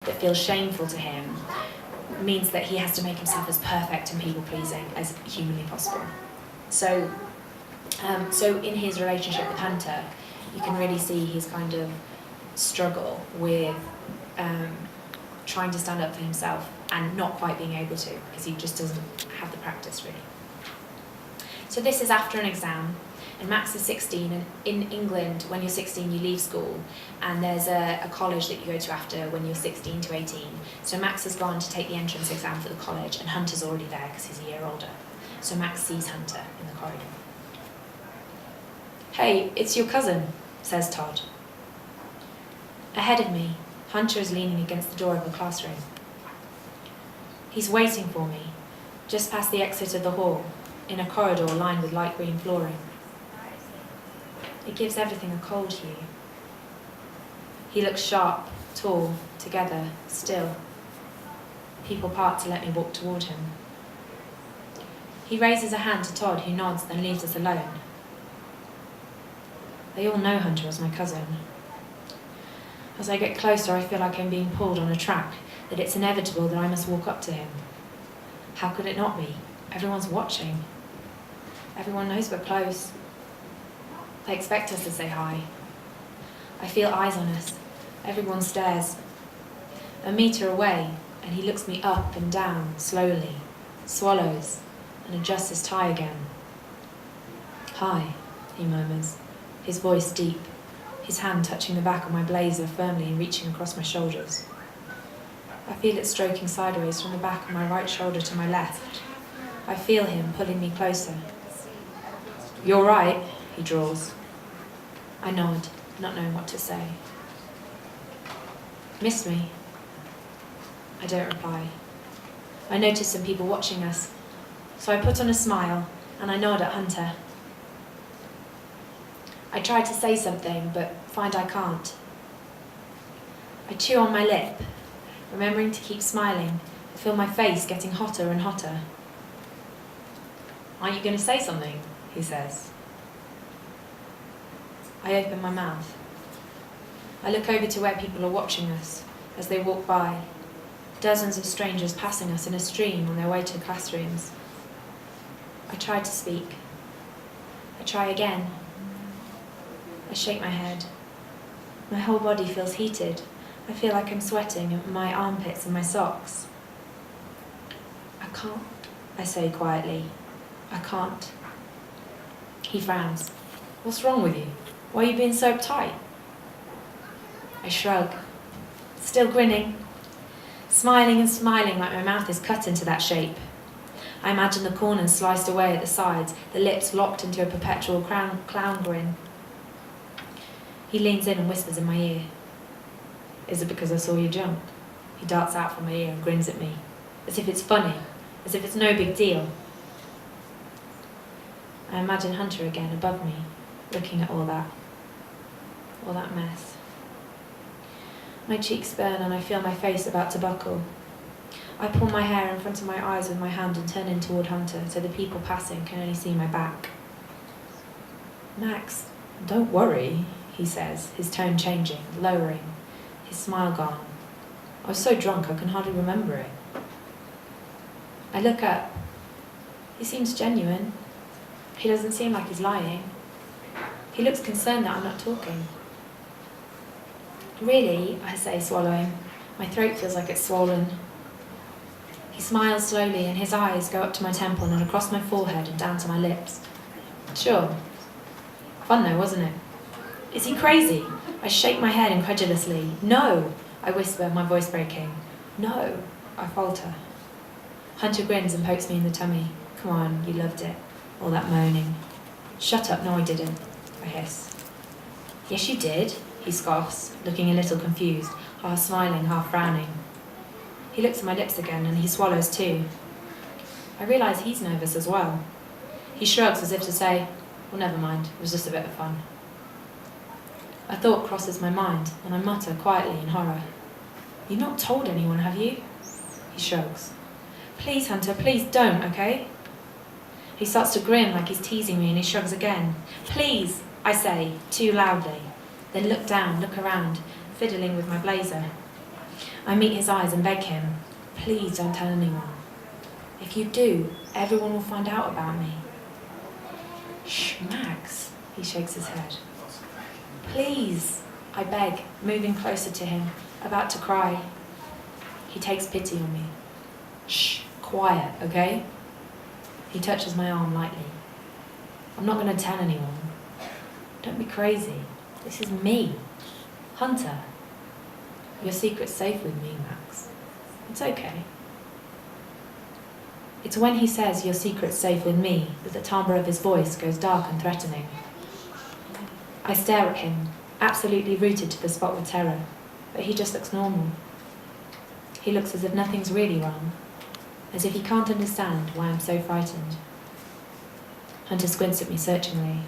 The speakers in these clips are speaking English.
that feels shameful to him means that he has to make himself as perfect and people-pleasing as humanly possible. So in his relationship with Hunter, you can really see his kind of struggle with trying to stand up for himself and not quite being able to, because he just doesn't have the practice, really. So this is after an exam, and Max is 16, and in England, when you're 16, you leave school, and there's a college that you go to after when you're 16 to 18. So Max has gone to take the entrance exam for the college, and Hunter's already there because he's a year older. So Max sees Hunter in the corridor. "Hey, it's your cousin," says Todd. Ahead of me, Hunter is leaning against the door of the classroom. He's waiting for me, just past the exit of the hall, in a corridor lined with light green flooring. It gives everything a cold hue. He looks sharp, tall, together, still. People part to let me walk toward him. He raises a hand to Todd, who nods, then leaves us alone. They all know Hunter as my cousin. As I get closer, I feel like I'm being pulled on a track, that it's inevitable that I must walk up to him. How could it not be? Everyone's watching. Everyone knows we're close. They expect us to say hi. I feel eyes on us. Everyone stares. A meter away, and he looks me up and down, slowly, swallows, and adjusts his tie again. "Hi," he murmurs, his voice deep, his hand touching the back of my blazer firmly and reaching across my shoulders. I feel it stroking sideways from the back of my right shoulder to my left. I feel him pulling me closer. "You're right," he draws. I nod, not knowing what to say. "Miss me?" I don't reply. I notice some people watching us, so I put on a smile and I nod at Hunter. I try to say something, but find I can't. I chew on my lip, remembering to keep smiling. I feel my face getting hotter and hotter. "Aren't you going to say something?" he says. I open my mouth. I look over to where people are watching us as they walk by, dozens of strangers passing us in a stream on their way to classrooms. I try to speak. I try again. I shake my head. My whole body feels heated. I feel like I'm sweating in my armpits and my socks. "I can't," I say quietly. "I can't." He frowns. "What's wrong with you? Why are you being so uptight?" I shrug, still grinning, smiling and smiling like my mouth is cut into that shape. I imagine the corners sliced away at the sides, the lips locked into a perpetual clown grin. He leans in and whispers in my ear. "Is it because I saw you jump?" He darts out from my ear and grins at me, as if it's funny, as if it's no big deal. I imagine Hunter again above me, looking at all that mess. My cheeks burn and I feel my face about to buckle. I pull my hair in front of my eyes with my hand and turn in toward Hunter so the people passing can only see my back. "Max, don't worry," he says, his tone changing, lowering, his smile gone. I was so drunk I can hardly remember it. I look up. He seems genuine. He doesn't seem like he's lying. He looks concerned that I'm not talking. "Really," I say, swallowing. My throat feels like it's swollen. He smiles slowly and his eyes go up to my temple and across my forehead and down to my lips. "Sure. Fun though, wasn't it?" "Is he crazy?" I shake my head incredulously. "No," I whisper, my voice breaking. "No," I falter. Hunter grins and pokes me in the tummy. "Come on, you loved it. All that moaning." "Shut up, no I didn't," I hiss. "Yes you did," he scoffs, looking a little confused, half smiling, half frowning. He looks at my lips again and he swallows too. I realise he's nervous as well. He shrugs as if to say, "Well, never mind, it was just a bit of fun." A thought crosses my mind and I mutter quietly in horror. "You've not told anyone, have you?" He shrugs. "Please, Hunter, please don't, okay?" He starts to grin like he's teasing me and he shrugs again. "Please," I say, too loudly. Then look down, look around, fiddling with my blazer. I meet his eyes and beg him, please don't tell anyone. If you do, everyone will find out about me. Shh, Max, he shakes his head. Please, I beg, moving closer to him, about to cry. He takes pity on me. Shh, quiet, okay? He touches my arm lightly. I'm not going to tell anyone. Don't be crazy. This is me, Hunter. Your secret's safe with me, Max. It's okay. It's when he says your secret's safe with me that the timbre of his voice goes dark and threatening. I stare at him, absolutely rooted to the spot with terror, but he just looks normal. He looks as if nothing's really wrong, as if he can't understand why I'm so frightened. Hunter squints at me searchingly.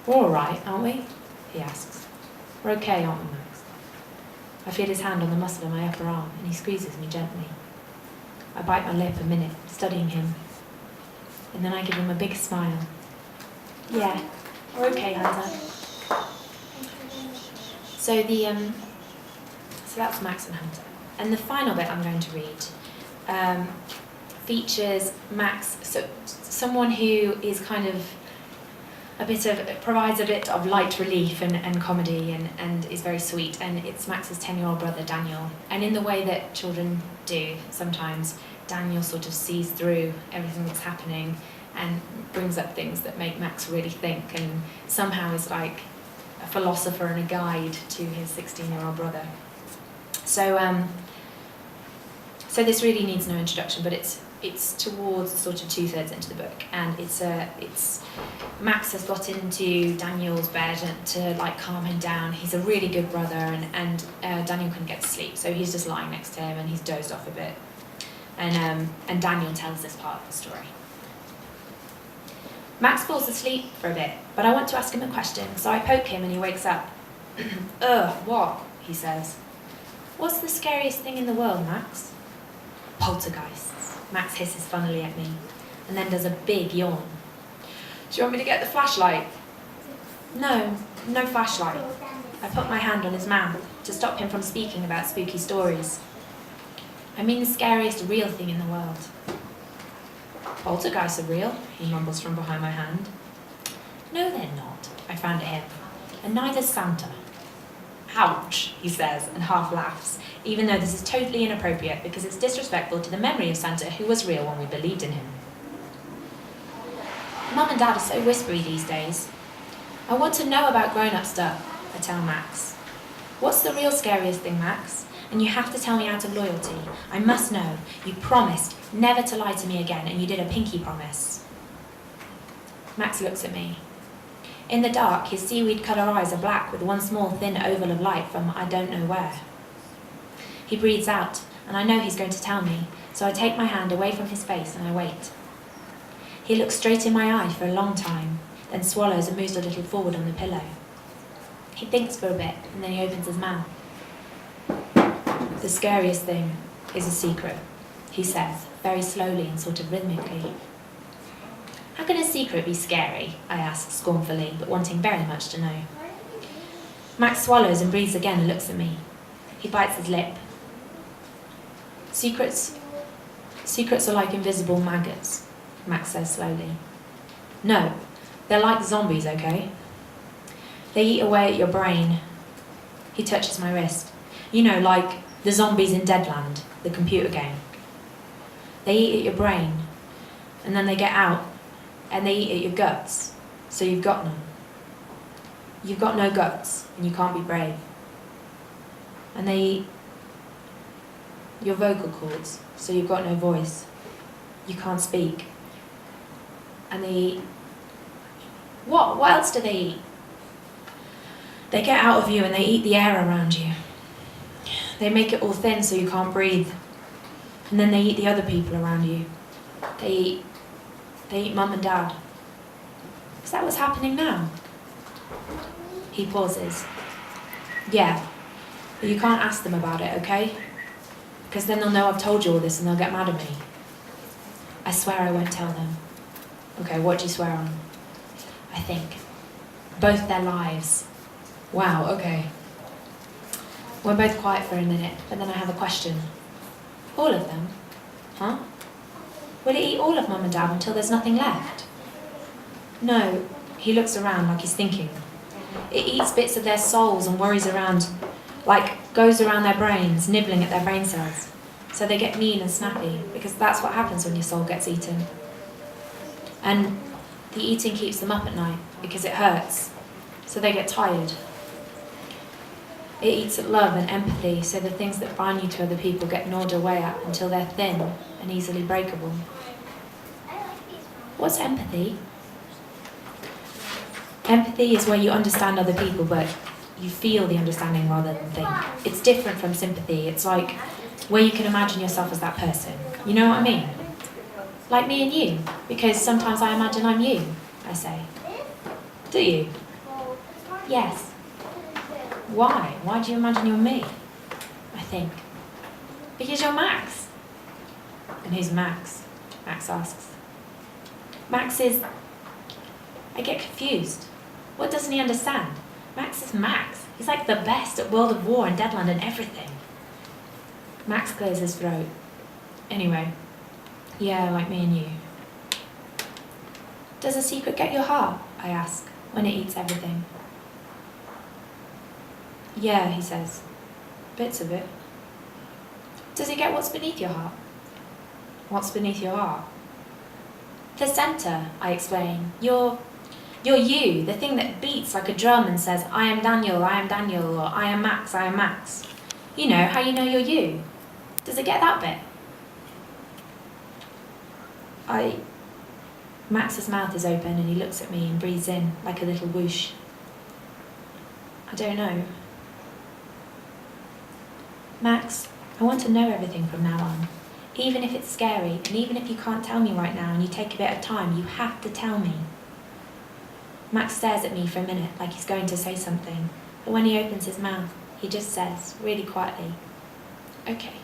We're all right, aren't we? He asks. We're okay, aren't we, Max? I feel his hand on the muscle of my upper arm, and he squeezes me gently. I bite my lip a minute, studying him, and then I give him a big smile. Yeah, we're okay, Hunter. So that's Max and Hunter. And the final bit I'm going to read features Max, so someone who is kind of provides a bit of light relief and comedy and is very sweet, and it's Max's 10-year-old brother Daniel. And in the way that children do sometimes, Daniel sort of sees through everything that's happening and brings up things that make Max really think, and somehow is like a philosopher and a guide to his 16-year-old brother. So this really needs no introduction, but it's towards sort of 2/3 into the book, and it's Max has got into Daniel's bed to like calm him down. He's a really good brother, and Daniel couldn't get to sleep, so he's just lying next to him and he's dozed off a bit, and Daniel tells this part of the story. Max falls asleep for a bit, but I want to ask him a question, so I poke him and he wakes up. Ugh, what? He says. What's the scariest thing in the world, Max? Poltergeists. Max hisses funnily at me, and then does a big yawn. Do you want me to get the flashlight? No flashlight. I put my hand on his mouth to stop him from speaking about spooky stories. I mean the scariest real thing in the world. Poltergeists are real, he mumbles from behind my hand. No, they're not, I frowned at him, and neither's Santa. Ouch, he says, and half laughs, even though this is totally inappropriate because it's disrespectful to the memory of Santa, who was real when we believed in him. Mum and Dad are so whispery these days. I want to know about grown-up stuff, I tell Max. What's the real scariest thing, Max? And you have to tell me out of loyalty. I must know. You promised never to lie to me again, and you did a pinky promise. Max looks at me. In the dark, his seaweed-colour eyes are black with one small thin oval of light from I don't know where. He breathes out, and I know he's going to tell me, so I take my hand away from his face and I wait. He looks straight in my eye for a long time, then swallows and moves a little forward on the pillow. He thinks for a bit, and then he opens his mouth. The scariest thing is a secret, he says, very slowly and sort of rhythmically. How can a secret be scary? I ask scornfully, but wanting very much to know. Max swallows and breathes again and looks at me. He bites his lip. Secrets are like invisible maggots, Max says slowly. No, they're like zombies, okay? They eat away at your brain. He touches my wrist. You know, like the zombies in Deadland, the computer game. They eat at your brain, and then they get out, and they eat at your guts, so you've got none. You've got no guts, and you can't be brave. And they eat your vocal cords, so you've got no voice. You can't speak. And they eat... What? What else do they eat? They get out of you and they eat the air around you. They make it all thin so you can't breathe. And then they eat the other people around you. They eat Mum and Dad. Is that what's happening now? He pauses. Yeah, but you can't ask them about it, okay? Because then they'll know I've told you all this and they'll get mad at me. I swear I won't tell them. Okay, what do you swear on? I think. Both their lives. Wow, okay. We're both quiet for a minute, but then I have a question. All of them? Huh? Will it eat all of Mum and Dad until there's nothing left? No, he looks around like he's thinking. It eats bits of their souls and worries around, like goes around their brains, nibbling at their brain cells. So they get mean and snappy, because that's what happens when your soul gets eaten. And the eating keeps them up at night, because it hurts. So they get tired. It eats at love and empathy, so the things that bind you to other people get gnawed away at until they're thin and easily breakable. What's empathy? Empathy is where you understand other people, but you feel the understanding rather than think. It's different from sympathy. It's like where you can imagine yourself as that person. You know what I mean? Like me and you, because sometimes I imagine I'm you, I say. Do you? Yes. Why? Why do you imagine you're me? I think. Because you're Max. And who's Max? Max asks. Max is... I get confused. What doesn't he understand? Max is Max. He's like the best at World of War and Deadland and everything. Max clears his throat. Anyway, yeah, like me and you. Does a secret get your heart? I ask, when it eats everything. Yeah, he says. Bits of it. Does it get what's beneath your heart? What's beneath your heart? The centre, I explain. You're you, the thing that beats like a drum and says, I am Daniel, or I am Max, I am Max. You know, how you know you're you. Does it get that bit? Max's mouth is open and he looks at me and breathes in like a little whoosh. I don't know. Max, I want to know everything from now on. Even if it's scary, and even if you can't tell me right now and you take a bit of time, you have to tell me. Max stares at me for a minute like he's going to say something, but when he opens his mouth, he just says, really quietly, okay.